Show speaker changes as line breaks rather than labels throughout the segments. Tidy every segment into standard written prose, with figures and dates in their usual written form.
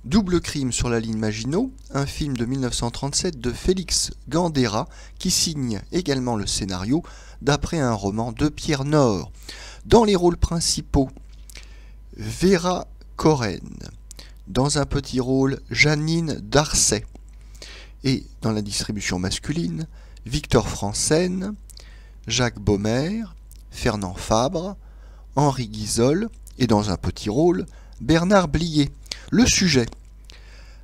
Double crime sur la ligne Maginot, un film de 1937 de Félix Gandera qui signe également le scénario d'après un roman de Pierre Nord. Dans les rôles principaux, Vera Corren, dans un petit rôle Janine Darcet, et dans la distribution masculine, Victor Franssen, Jacques Baumer, Fernand Fabre, Henri Guizol, et dans un petit rôle, Bernard Blier. Le sujet: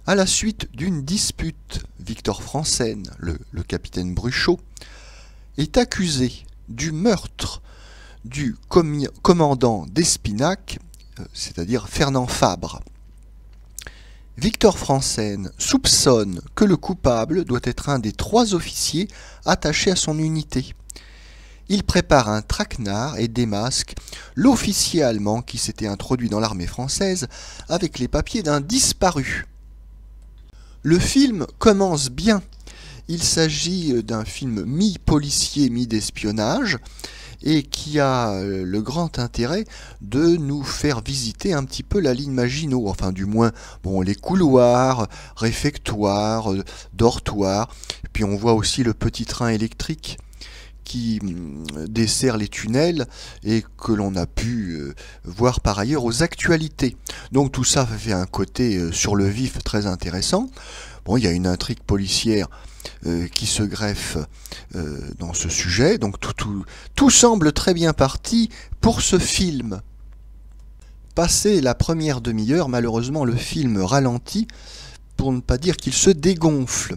à la suite d'une dispute, Victor Franssen, le capitaine Bruchot, est accusé du meurtre du commandant d'Espinac, c'est-à-dire Fernand Fabre. Victor Franssen soupçonne que le coupable doit être un des 3 officiers attachés à son unité. Il prépare un traquenard et démasque l'officier allemand qui s'était introduit dans l'armée française avec les papiers d'un disparu. Le film commence bien. Il s'agit d'un film mi-policier, mi-d'espionnage, et qui a le grand intérêt de nous faire visiter un petit peu la ligne Maginot, enfin du moins les couloirs, réfectoires, dortoirs, puis on voit aussi le petit train électrique qui dessert les tunnels et que l'on a pu voir par ailleurs aux actualités. Donc tout ça fait un côté sur le vif très intéressant. Il y a une intrigue policière qui se greffe dans ce sujet, donc tout semble très bien parti pour ce film. Passé la première demi-heure, malheureusement le film ralentit, pour ne pas dire qu'il se dégonfle.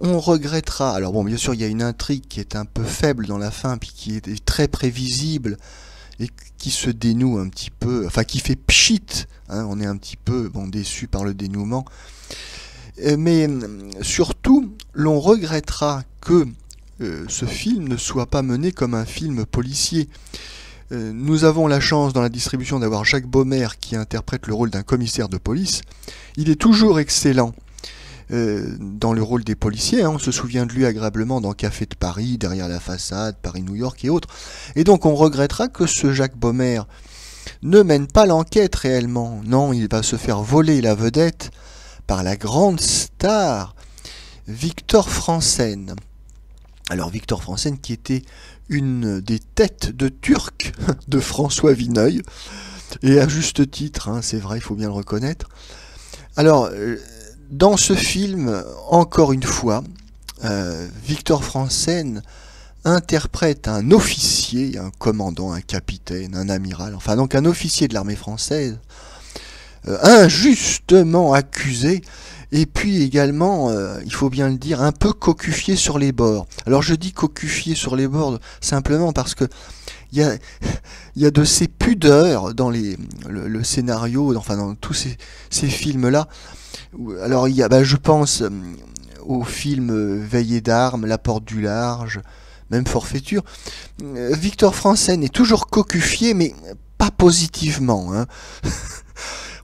On regrettera, alors bien sûr il y a une intrigue qui est un peu faible dans la fin, puis qui est très prévisible, et qui se dénoue un petit peu, enfin qui fait pchit, on est un petit peu déçu par le dénouement. Mais surtout, l'on regrettera que ce film ne soit pas mené comme un film policier. Nous avons la chance dans la distribution d'avoir Jacques Baumer qui interprète le rôle d'un commissaire de police. Il est toujours excellent dans le rôle des policiers, on se souvient de lui agréablement dans Café de Paris, Derrière la façade, Paris-New York et autres. Et donc on regrettera que ce Jacques Baumer ne mène pas l'enquête réellement. Non, il va se faire voler la vedette par la grande star Victor Franssen. Alors Victor Franssen qui était une des têtes de Turc de François Vineuil, et à juste titre, c'est vrai, il faut bien le reconnaître. Alors, dans ce film, encore une fois, Victor Franssen interprète un officier, un commandant, un capitaine, un amiral, enfin donc un officier de l'armée française, injustement accusé, et puis également, il faut bien le dire, un peu cocufié sur les bords. Alors je dis cocufié sur les bords simplement parce que il y a de ces pudeurs dans le scénario, enfin dans tous ces films-là. Alors il y a, je pense au film Veillée d'armes, La porte du large, même Forfaiture. Victor Franssen est toujours cocufié, mais pas positivement.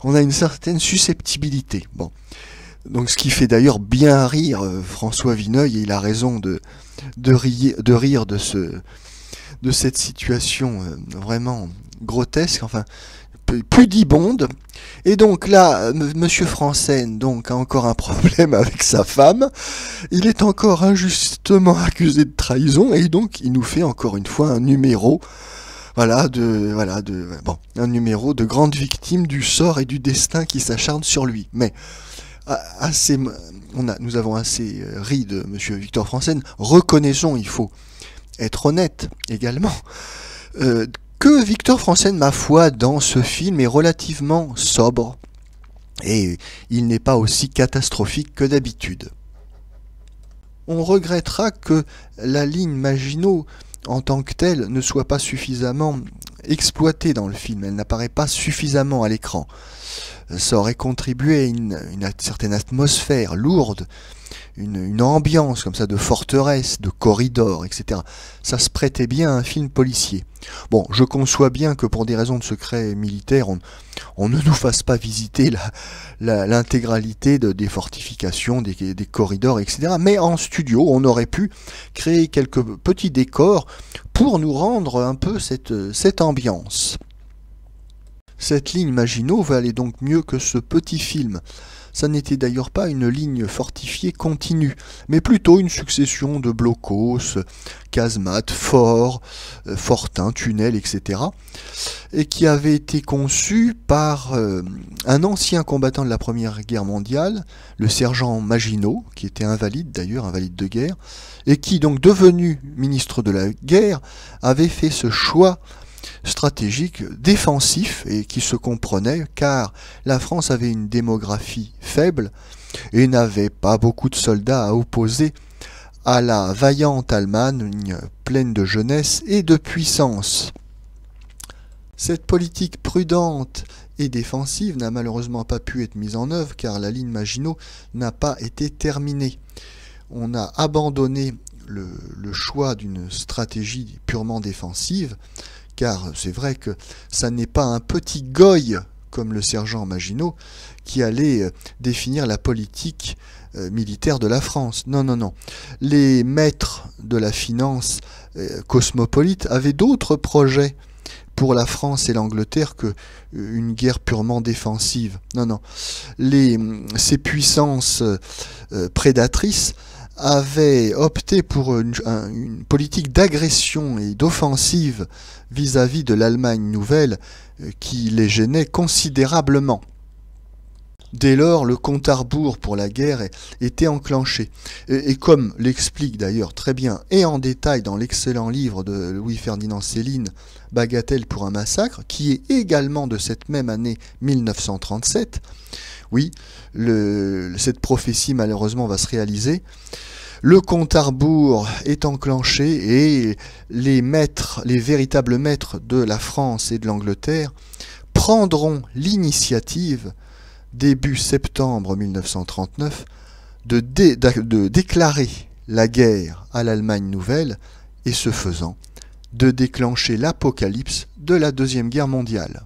On a une certaine susceptibilité. Donc ce qui fait d'ailleurs bien rire François Vineuil, et il a raison de rire de cette situation vraiment grotesque, enfin pudibonde. Et donc là, Monsieur Franssen a encore un problème avec sa femme. Il est encore injustement accusé de trahison, et donc il nous fait encore une fois un numéro. Un numéro de grande victime du sort et du destin qui s'acharne sur lui. Mais nous avons assez ri de Monsieur Victor Franssen. Reconnaissons, il faut être honnête également, que Victor Franssen, ma foi, dans ce film est relativement sobre, et il n'est pas aussi catastrophique que d'habitude. On regrettera que la ligne Maginot en tant que telle ne soit pas suffisamment exploitée dans le film, elle n'apparaît pas suffisamment à l'écran. Ça aurait contribué à une certaine atmosphère lourde, une ambiance comme ça de forteresse, de corridor, etc. Ça se prêtait bien à un film policier. Je conçois bien que pour des raisons de secret militaire, on ne nous fasse pas visiter l'intégralité des fortifications, des corridors, etc. Mais en studio, on aurait pu créer quelques petits décors pour nous rendre un peu cette ambiance. Cette ligne Maginot valait donc mieux que ce petit film. Ça n'était d'ailleurs pas une ligne fortifiée continue, mais plutôt une succession de blocos, casemates, forts, fortins, tunnels, etc. et qui avait été conçue par un ancien combattant de la Première Guerre mondiale, le sergent Maginot, qui était invalide d'ailleurs, invalide de guerre, et qui, donc devenu ministre de la guerre, avait fait ce choix stratégique défensif et qui se comprenait car la France avait une démographie faible et n'avait pas beaucoup de soldats à opposer à la vaillante Allemagne pleine de jeunesse et de puissance. Cette politique prudente et défensive n'a malheureusement pas pu être mise en œuvre car la ligne Maginot n'a pas été terminée. On a abandonné le choix d'une stratégie purement défensive car c'est vrai que ça n'est pas un petit goy comme le sergent Maginot qui allait définir la politique militaire de la France. Non, non, non. Les maîtres de la finance cosmopolite avaient d'autres projets pour la France et l'Angleterre que une guerre purement défensive. Non, non. Ces puissances prédatrices avaient opté pour une politique d'agression et d'offensive vis-à-vis de l'Allemagne nouvelle qui les gênait considérablement. Dès lors, le compte à rebours pour la guerre était enclenché. Et comme l'explique d'ailleurs très bien et en détail dans l'excellent livre de Louis-Ferdinand Céline, Bagatelle pour un massacre, qui est également de cette même année 1937, oui, cette prophétie malheureusement va se réaliser. Le compte à rebours est enclenché et les véritables maîtres de la France et de l'Angleterre prendront l'initiative début septembre 1939 de déclarer la guerre à l'Allemagne nouvelle et ce faisant de déclencher l'apocalypse de la Deuxième Guerre mondiale.